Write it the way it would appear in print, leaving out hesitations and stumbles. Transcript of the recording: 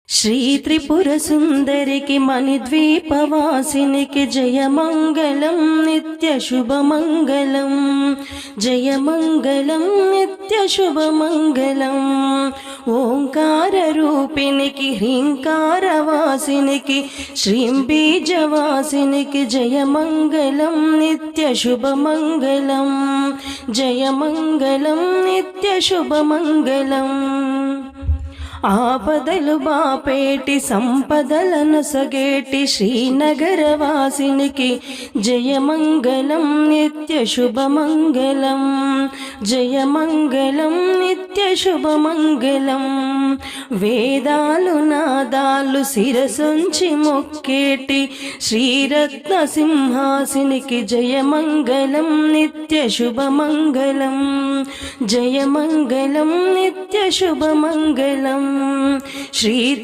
శ్రీ త్రిపుర సుందరికి మణిద్వీపవాసినికి జయమంగళం నిత్య శుభమంగళం. జయమంగళం నిత్య శుభమంగళం. ఓంకార రూపినికి హ్రీంకారవాసినికి శ్రీంబీజవాసినికి జయమంగళం నిత్య శుభమంగళం. జయమంగళం నిత్య శుభమంగళం. ఆపదలు బాపేటి సంపదలను సగేటి శ్రీనగరవాసినికి జయమంగళం నిత్య శుభమంగళం. జయమంగళం నిత్య శుభమంగళం. వేదాలు నాదాలు శిరసుంచి మొక్కేటి శ్రీరత్న సింహాసినికి జయమంగళం నిత్య శుభమంగళం. జయమంగళం నిత్య శుభమంగళం. శ్రీ